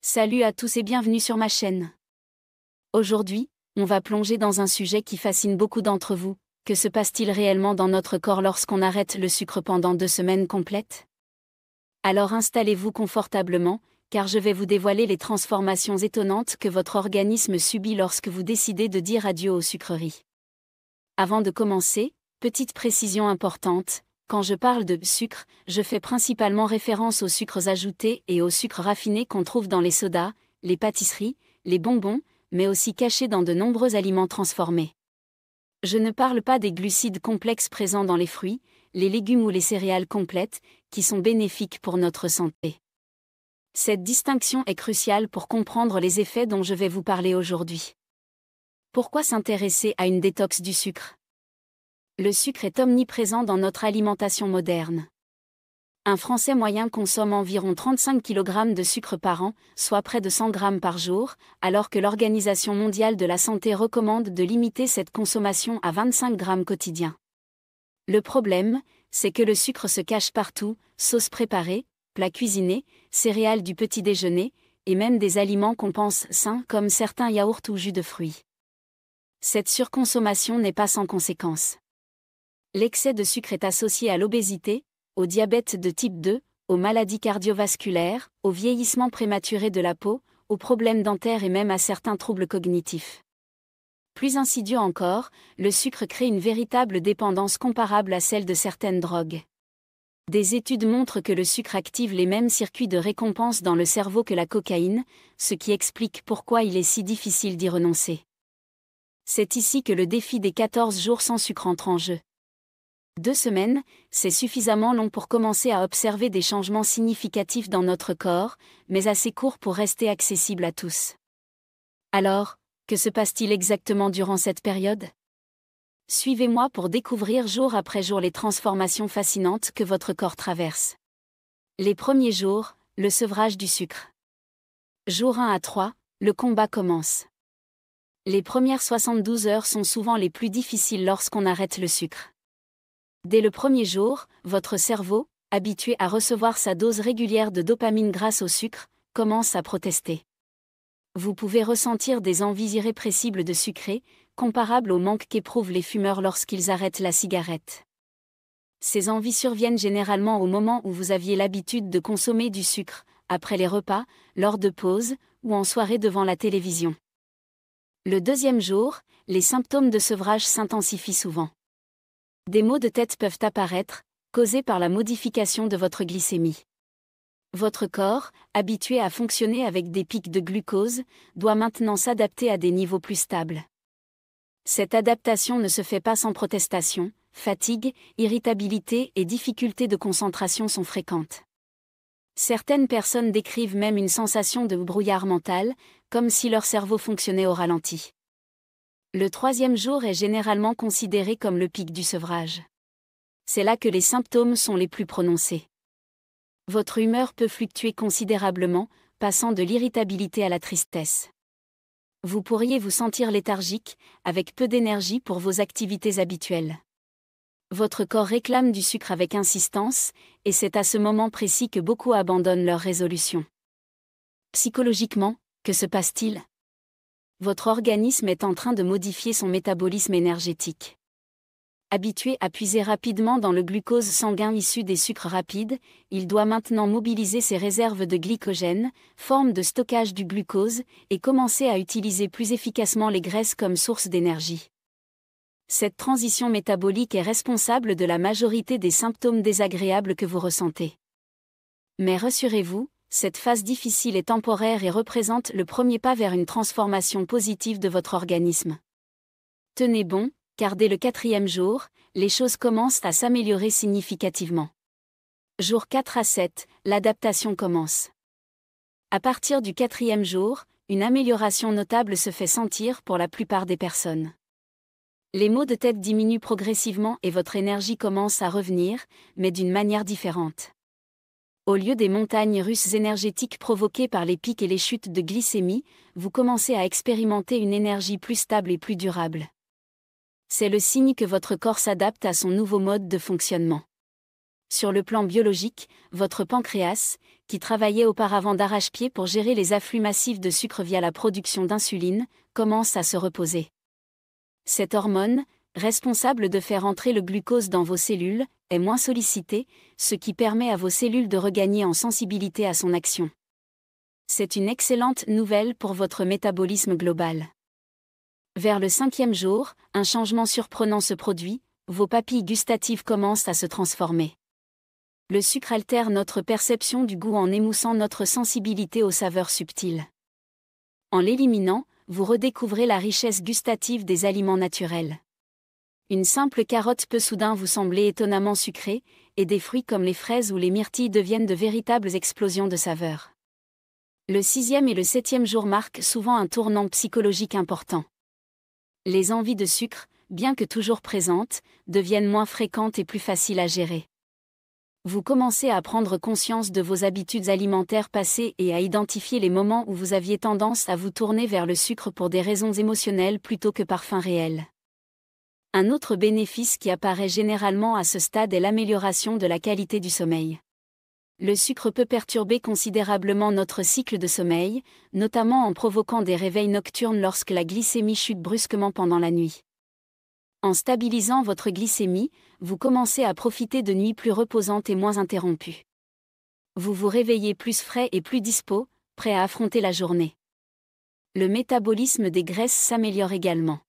Salut à tous et bienvenue sur ma chaîne. Aujourd'hui, on va plonger dans un sujet qui fascine beaucoup d'entre vous. Que se passe-t-il réellement dans notre corps lorsqu'on arrête le sucre pendant 2 semaines complètes? Alors installez-vous confortablement, car je vais vous dévoiler les transformations étonnantes que votre organisme subit lorsque vous décidez de dire adieu aux sucreries. Avant de commencer, petite précision importante. Quand je parle de sucre, je fais principalement référence aux sucres ajoutés et aux sucres raffinés qu'on trouve dans les sodas, les pâtisseries, les bonbons, mais aussi cachés dans de nombreux aliments transformés. Je ne parle pas des glucides complexes présents dans les fruits, les légumes ou les céréales complètes, qui sont bénéfiques pour notre santé. Cette distinction est cruciale pour comprendre les effets dont je vais vous parler aujourd'hui. Pourquoi s'intéresser à une détox du sucre ? Le sucre est omniprésent dans notre alimentation moderne. Un Français moyen consomme environ 35 kg de sucre par an, soit près de 100 g par jour, alors que l'Organisation mondiale de la santé recommande de limiter cette consommation à 25 g quotidiens. Le problème, c'est que le sucre se cache partout, sauces préparées, plats cuisinés, céréales du petit déjeuner, et même des aliments qu'on pense sains comme certains yaourts ou jus de fruits. Cette surconsommation n'est pas sans conséquences. L'excès de sucre est associé à l'obésité, au diabète de type 2, aux maladies cardiovasculaires, au vieillissement prématuré de la peau, aux problèmes dentaires et même à certains troubles cognitifs. Plus insidieux encore, le sucre crée une véritable dépendance comparable à celle de certaines drogues. Des études montrent que le sucre active les mêmes circuits de récompense dans le cerveau que la cocaïne, ce qui explique pourquoi il est si difficile d'y renoncer. C'est ici que le défi des 14 jours sans sucre entre en jeu. 2 semaines, c'est suffisamment long pour commencer à observer des changements significatifs dans notre corps, mais assez court pour rester accessible à tous. Alors, que se passe-t-il exactement durant cette période ? Suivez-moi pour découvrir jour après jour les transformations fascinantes que votre corps traverse. Les premiers jours, le sevrage du sucre. Jour 1 à 3, le combat commence. Les premières 72 heures sont souvent les plus difficiles lorsqu'on arrête le sucre. Dès le premier jour, votre cerveau, habitué à recevoir sa dose régulière de dopamine grâce au sucre, commence à protester. Vous pouvez ressentir des envies irrépressibles de sucrer, comparables au manque qu'éprouvent les fumeurs lorsqu'ils arrêtent la cigarette. Ces envies surviennent généralement au moment où vous aviez l'habitude de consommer du sucre, après les repas, lors de pauses, ou en soirée devant la télévision. Le deuxième jour, les symptômes de sevrage s'intensifient souvent. Des maux de tête peuvent apparaître, causés par la modification de votre glycémie. Votre corps, habitué à fonctionner avec des pics de glucose, doit maintenant s'adapter à des niveaux plus stables. Cette adaptation ne se fait pas sans protestation, fatigue, irritabilité et difficultés de concentration sont fréquentes. Certaines personnes décrivent même une sensation de brouillard mental, comme si leur cerveau fonctionnait au ralenti. Le troisième jour est généralement considéré comme le pic du sevrage. C'est là que les symptômes sont les plus prononcés. Votre humeur peut fluctuer considérablement, passant de l'irritabilité à la tristesse. Vous pourriez vous sentir léthargique, avec peu d'énergie pour vos activités habituelles. Votre corps réclame du sucre avec insistance, et c'est à ce moment précis que beaucoup abandonnent leurs résolutions. Psychologiquement, que se passe-t-il ? Votre organisme est en train de modifier son métabolisme énergétique. Habitué à puiser rapidement dans le glucose sanguin issu des sucres rapides, il doit maintenant mobiliser ses réserves de glycogène, forme de stockage du glucose, et commencer à utiliser plus efficacement les graisses comme source d'énergie. Cette transition métabolique est responsable de la majorité des symptômes désagréables que vous ressentez. Mais rassurez-vous, cette phase difficile est temporaire et représente le premier pas vers une transformation positive de votre organisme. Tenez bon, car dès le 4e jour, les choses commencent à s'améliorer significativement. Jour 4 à 7, l'adaptation commence. À partir du 4e jour, une amélioration notable se fait sentir pour la plupart des personnes. Les maux de tête diminuent progressivement et votre énergie commence à revenir, mais d'une manière différente. Au lieu des montagnes russes énergétiques provoquées par les pics et les chutes de glycémie, vous commencez à expérimenter une énergie plus stable et plus durable. C'est le signe que votre corps s'adapte à son nouveau mode de fonctionnement. Sur le plan biologique, votre pancréas, qui travaillait auparavant d'arrache-pied pour gérer les afflux massifs de sucre via la production d'insuline, commence à se reposer. Cette hormone, responsable de faire entrer le glucose dans vos cellules, est moins sollicitée, ce qui permet à vos cellules de regagner en sensibilité à son action. C'est une excellente nouvelle pour votre métabolisme global. Vers le 5e jour, un changement surprenant se produit, vos papilles gustatives commencent à se transformer. Le sucre altère notre perception du goût en émoussant notre sensibilité aux saveurs subtiles. En l'éliminant, vous redécouvrez la richesse gustative des aliments naturels. Une simple carotte peut soudain vous sembler étonnamment sucrée, et des fruits comme les fraises ou les myrtilles deviennent de véritables explosions de saveurs. Le 6e et le 7e jour marquent souvent un tournant psychologique important. Les envies de sucre, bien que toujours présentes, deviennent moins fréquentes et plus faciles à gérer. Vous commencez à prendre conscience de vos habitudes alimentaires passées et à identifier les moments où vous aviez tendance à vous tourner vers le sucre pour des raisons émotionnelles plutôt que par faim réelle. Un autre bénéfice qui apparaît généralement à ce stade est l'amélioration de la qualité du sommeil. Le sucre peut perturber considérablement notre cycle de sommeil, notamment en provoquant des réveils nocturnes lorsque la glycémie chute brusquement pendant la nuit. En stabilisant votre glycémie, vous commencez à profiter de nuits plus reposantes et moins interrompues. Vous vous réveillez plus frais et plus dispos, prêt à affronter la journée. Le métabolisme des graisses s'améliore également.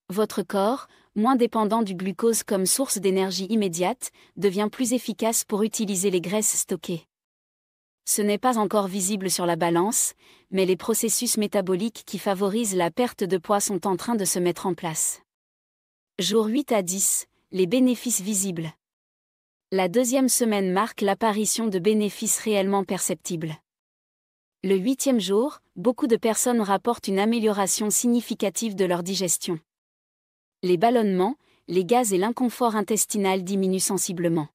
Votre corps, moins dépendant du glucose comme source d'énergie immédiate, devient plus efficace pour utiliser les graisses stockées. Ce n'est pas encore visible sur la balance, mais les processus métaboliques qui favorisent la perte de poids sont en train de se mettre en place. Jour 8 à 10, les bénéfices visibles. La 2e semaine marque l'apparition de bénéfices réellement perceptibles. Le 8e jour, beaucoup de personnes rapportent une amélioration significative de leur digestion. Les ballonnements, les gaz et l'inconfort intestinal diminuent sensiblement.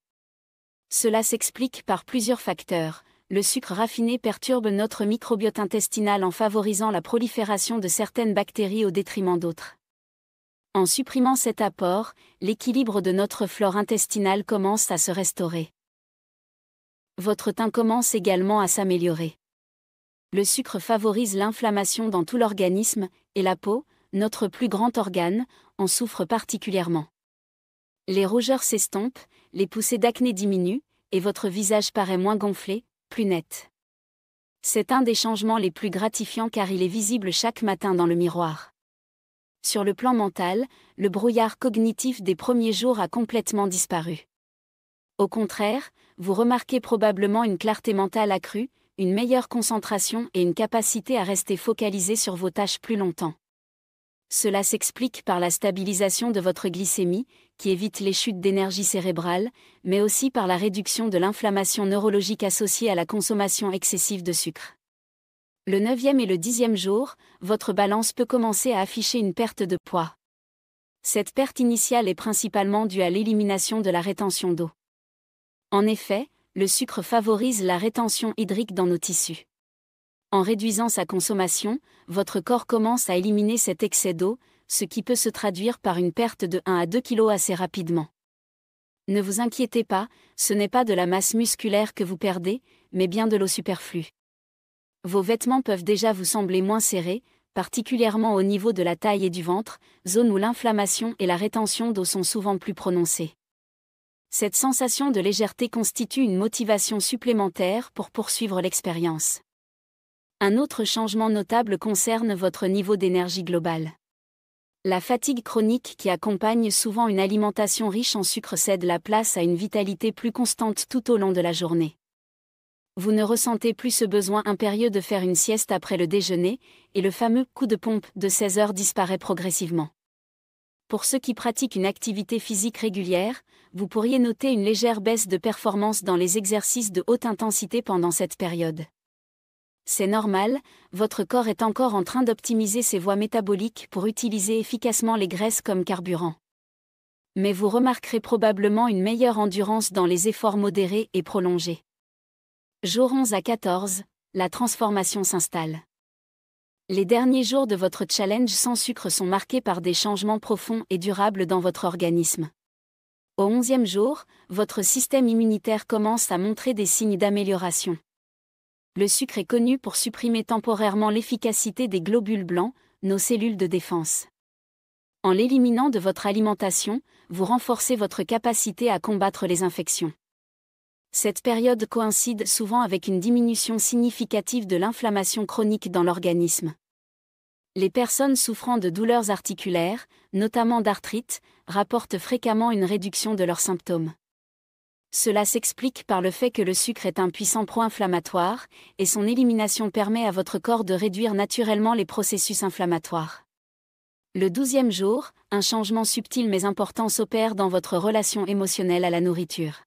Cela s'explique par plusieurs facteurs. Le sucre raffiné perturbe notre microbiote intestinal en favorisant la prolifération de certaines bactéries au détriment d'autres. En supprimant cet apport, l'équilibre de notre flore intestinale commence à se restaurer. Votre teint commence également à s'améliorer. Le sucre favorise l'inflammation dans tout l'organisme, et la peau, notre plus grand organe, en souffre particulièrement. Les rougeurs s'estompent, les poussées d'acné diminuent, et votre visage paraît moins gonflé, plus net. C'est un des changements les plus gratifiants car il est visible chaque matin dans le miroir. Sur le plan mental, le brouillard cognitif des premiers jours a complètement disparu. Au contraire, vous remarquez probablement une clarté mentale accrue, une meilleure concentration et une capacité à rester focalisé sur vos tâches plus longtemps. Cela s'explique par la stabilisation de votre glycémie, qui évite les chutes d'énergie cérébrale, mais aussi par la réduction de l'inflammation neurologique associée à la consommation excessive de sucre. Le 9e et le 10e jour, votre balance peut commencer à afficher une perte de poids. Cette perte initiale est principalement due à l'élimination de la rétention d'eau. En effet, le sucre favorise la rétention hydrique dans nos tissus. En réduisant sa consommation, votre corps commence à éliminer cet excès d'eau, ce qui peut se traduire par une perte de 1 à 2 kg assez rapidement. Ne vous inquiétez pas, ce n'est pas de la masse musculaire que vous perdez, mais bien de l'eau superflue. Vos vêtements peuvent déjà vous sembler moins serrés, particulièrement au niveau de la taille et du ventre, zone où l'inflammation et la rétention d'eau sont souvent plus prononcées. Cette sensation de légèreté constitue une motivation supplémentaire pour poursuivre l'expérience. Un autre changement notable concerne votre niveau d'énergie globale. La fatigue chronique qui accompagne souvent une alimentation riche en sucre cède la place à une vitalité plus constante tout au long de la journée. Vous ne ressentez plus ce besoin impérieux de faire une sieste après le déjeuner, et le fameux coup de pompe de 16 heures disparaît progressivement. Pour ceux qui pratiquent une activité physique régulière, vous pourriez noter une légère baisse de performance dans les exercices de haute intensité pendant cette période. C'est normal, votre corps est encore en train d'optimiser ses voies métaboliques pour utiliser efficacement les graisses comme carburant. Mais vous remarquerez probablement une meilleure endurance dans les efforts modérés et prolongés. Jour 11 à 14, la transformation s'installe. Les derniers jours de votre challenge sans sucre sont marqués par des changements profonds et durables dans votre organisme. Au 11e jour, votre système immunitaire commence à montrer des signes d'amélioration. Le sucre est connu pour supprimer temporairement l'efficacité des globules blancs, nos cellules de défense. En l'éliminant de votre alimentation, vous renforcez votre capacité à combattre les infections. Cette période coïncide souvent avec une diminution significative de l'inflammation chronique dans l'organisme. Les personnes souffrant de douleurs articulaires, notamment d'arthrite, rapportent fréquemment une réduction de leurs symptômes. Cela s'explique par le fait que le sucre est un puissant pro-inflammatoire, et son élimination permet à votre corps de réduire naturellement les processus inflammatoires. Le 12e jour, un changement subtil mais important s'opère dans votre relation émotionnelle à la nourriture.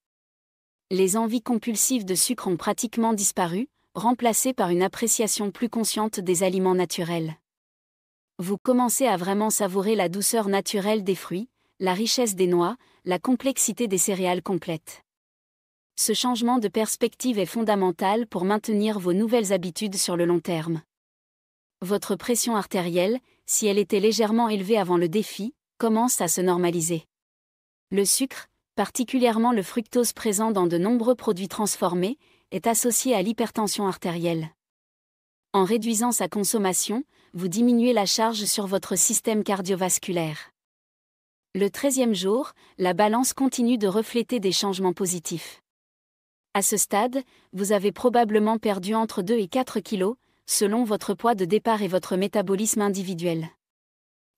Les envies compulsives de sucre ont pratiquement disparu, remplacées par une appréciation plus consciente des aliments naturels. Vous commencez à vraiment savourer la douceur naturelle des fruits, la richesse des noix, la complexité des céréales complètes. Ce changement de perspective est fondamental pour maintenir vos nouvelles habitudes sur le long terme. Votre pression artérielle, si elle était légèrement élevée avant le défi, commence à se normaliser. Le sucre, particulièrement le fructose présent dans de nombreux produits transformés, est associé à l'hypertension artérielle. En réduisant sa consommation, vous diminuez la charge sur votre système cardiovasculaire. Le 13e jour, la balance continue de refléter des changements positifs. À ce stade, vous avez probablement perdu entre 2 et 4 kilos, selon votre poids de départ et votre métabolisme individuel.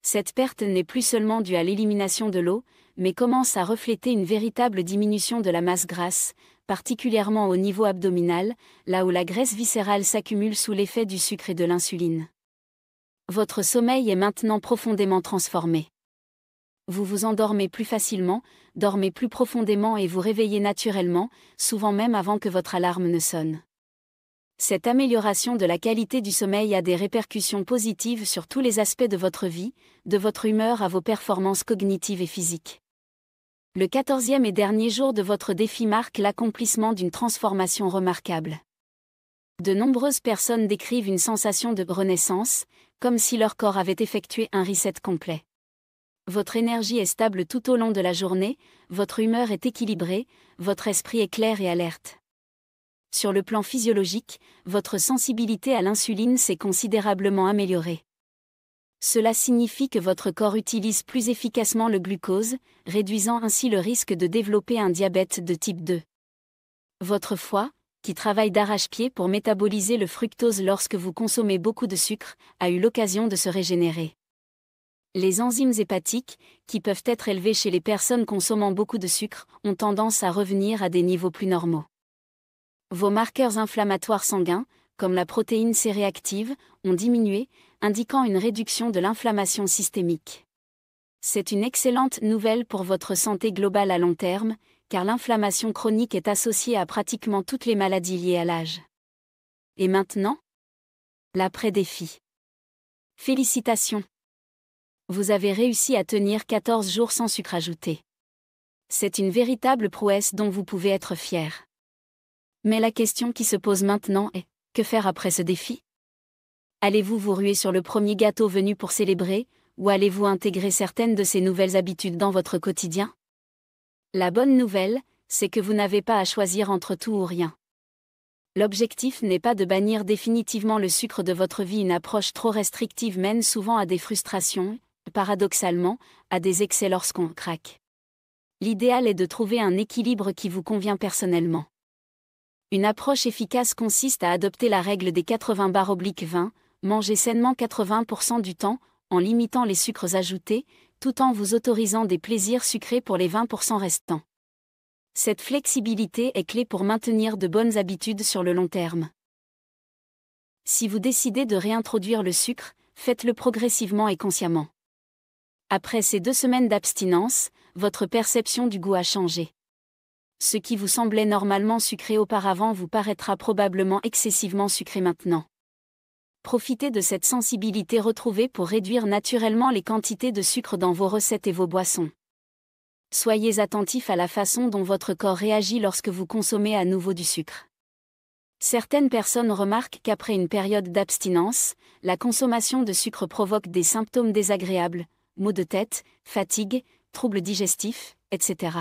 Cette perte n'est plus seulement due à l'élimination de l'eau, mais commence à refléter une véritable diminution de la masse grasse, particulièrement au niveau abdominal, là où la graisse viscérale s'accumule sous l'effet du sucre et de l'insuline. Votre sommeil est maintenant profondément transformé. Vous vous endormez plus facilement, dormez plus profondément et vous réveillez naturellement, souvent même avant que votre alarme ne sonne. Cette amélioration de la qualité du sommeil a des répercussions positives sur tous les aspects de votre vie, de votre humeur à vos performances cognitives et physiques. Le 14e et dernier jour de votre défi marque l'accomplissement d'une transformation remarquable. De nombreuses personnes décrivent une sensation de renaissance, comme si leur corps avait effectué un reset complet. Votre énergie est stable tout au long de la journée, votre humeur est équilibrée, votre esprit est clair et alerte. Sur le plan physiologique, votre sensibilité à l'insuline s'est considérablement améliorée. Cela signifie que votre corps utilise plus efficacement le glucose, réduisant ainsi le risque de développer un diabète de type 2. Votre foie, qui travaille d'arrache-pied pour métaboliser le fructose lorsque vous consommez beaucoup de sucre, a eu l'occasion de se régénérer. Les enzymes hépatiques, qui peuvent être élevées chez les personnes consommant beaucoup de sucre, ont tendance à revenir à des niveaux plus normaux. Vos marqueurs inflammatoires sanguins, comme la protéine C-réactive, ont diminué, indiquant une réduction de l'inflammation systémique. C'est une excellente nouvelle pour votre santé globale à long terme, car l'inflammation chronique est associée à pratiquement toutes les maladies liées à l'âge. Et maintenant ? L'après-défi. Félicitations! Vous avez réussi à tenir 14 jours sans sucre ajouté. C'est une véritable prouesse dont vous pouvez être fier. Mais la question qui se pose maintenant est, que faire après ce défi ? Allez-vous vous ruer sur le premier gâteau venu pour célébrer, ou allez-vous intégrer certaines de ces nouvelles habitudes dans votre quotidien ? La bonne nouvelle, c'est que vous n'avez pas à choisir entre tout ou rien. L'objectif n'est pas de bannir définitivement le sucre de votre vie. Une approche trop restrictive mène souvent à des frustrations, paradoxalement, à des excès lorsqu'on craque. L'idéal est de trouver un équilibre qui vous convient personnellement. Une approche efficace consiste à adopter la règle des 80/20, manger sainement 80% du temps, en limitant les sucres ajoutés, tout en vous autorisant des plaisirs sucrés pour les 20% restants. Cette flexibilité est clé pour maintenir de bonnes habitudes sur le long terme. Si vous décidez de réintroduire le sucre, faites-le progressivement et consciemment. Après ces 2 semaines d'abstinence, votre perception du goût a changé. Ce qui vous semblait normalement sucré auparavant vous paraîtra probablement excessivement sucré maintenant. Profitez de cette sensibilité retrouvée pour réduire naturellement les quantités de sucre dans vos recettes et vos boissons. Soyez attentif à la façon dont votre corps réagit lorsque vous consommez à nouveau du sucre. Certaines personnes remarquent qu'après une période d'abstinence, la consommation de sucre provoque des symptômes désagréables, maux de tête, fatigue, troubles digestifs, etc.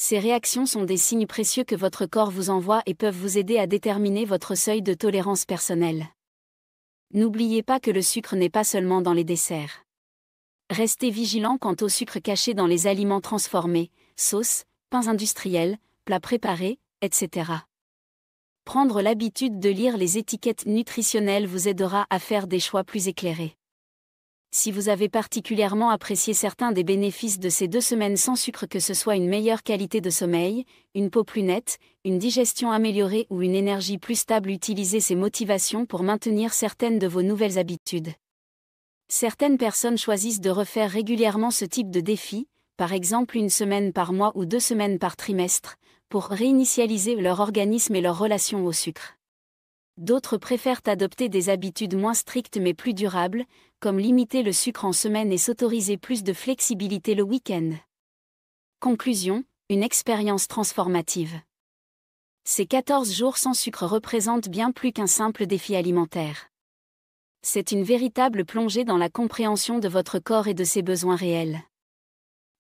Ces réactions sont des signes précieux que votre corps vous envoie et peuvent vous aider à déterminer votre seuil de tolérance personnelle. N'oubliez pas que le sucre n'est pas seulement dans les desserts. Restez vigilant quant au sucre caché dans les aliments transformés, sauces, pains industriels, plats préparés, etc. Prendre l'habitude de lire les étiquettes nutritionnelles vous aidera à faire des choix plus éclairés. Si vous avez particulièrement apprécié certains des bénéfices de ces 2 semaines sans sucre, que ce soit une meilleure qualité de sommeil, une peau plus nette, une digestion améliorée ou une énergie plus stable, utilisez ces motivations pour maintenir certaines de vos nouvelles habitudes. Certaines personnes choisissent de refaire régulièrement ce type de défi, par exemple 1 semaine par mois ou 2 semaines par trimestre, pour réinitialiser leur organisme et leur relation au sucre. D'autres préfèrent adopter des habitudes moins strictes mais plus durables, comme limiter le sucre en semaine et s'autoriser plus de flexibilité le week-end. Conclusion, une expérience transformative. Ces 14 jours sans sucre représentent bien plus qu'un simple défi alimentaire. C'est une véritable plongée dans la compréhension de votre corps et de ses besoins réels.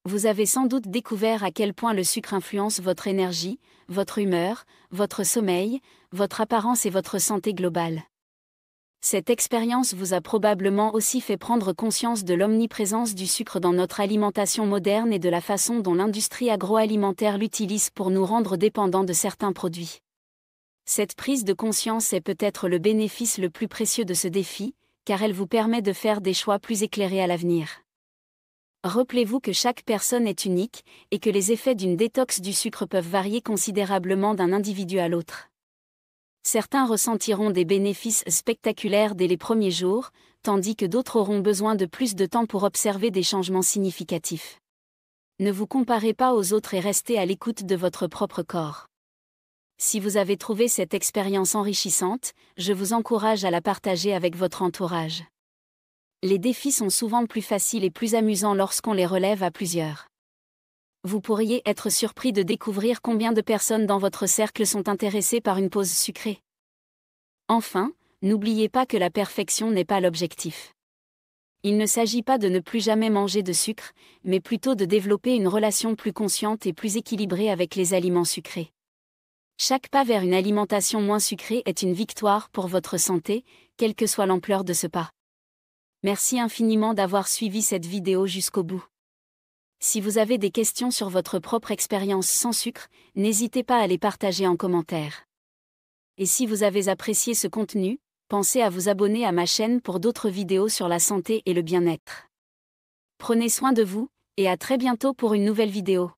Vous avez sans doute découvert à quel point le sucre influence votre énergie, votre humeur, votre sommeil, votre apparence et votre santé globale. Cette expérience vous a probablement aussi fait prendre conscience de l'omniprésence du sucre dans notre alimentation moderne et de la façon dont l'industrie agroalimentaire l'utilise pour nous rendre dépendants de certains produits. Cette prise de conscience est peut-être le bénéfice le plus précieux de ce défi, car elle vous permet de faire des choix plus éclairés à l'avenir. Rappelez-vous que chaque personne est unique, et que les effets d'une détox du sucre peuvent varier considérablement d'un individu à l'autre. Certains ressentiront des bénéfices spectaculaires dès les premiers jours, tandis que d'autres auront besoin de plus de temps pour observer des changements significatifs. Ne vous comparez pas aux autres et restez à l'écoute de votre propre corps. Si vous avez trouvé cette expérience enrichissante, je vous encourage à la partager avec votre entourage. Les défis sont souvent plus faciles et plus amusants lorsqu'on les relève à plusieurs. Vous pourriez être surpris de découvrir combien de personnes dans votre cercle sont intéressées par une pause sucrée. Enfin, n'oubliez pas que la perfection n'est pas l'objectif. Il ne s'agit pas de ne plus jamais manger de sucre, mais plutôt de développer une relation plus consciente et plus équilibrée avec les aliments sucrés. Chaque pas vers une alimentation moins sucrée est une victoire pour votre santé, quelle que soit l'ampleur de ce pas. Merci infiniment d'avoir suivi cette vidéo jusqu'au bout. Si vous avez des questions sur votre propre expérience sans sucre, n'hésitez pas à les partager en commentaire. Et si vous avez apprécié ce contenu, pensez à vous abonner à ma chaîne pour d'autres vidéos sur la santé et le bien-être. Prenez soin de vous, et à très bientôt pour une nouvelle vidéo.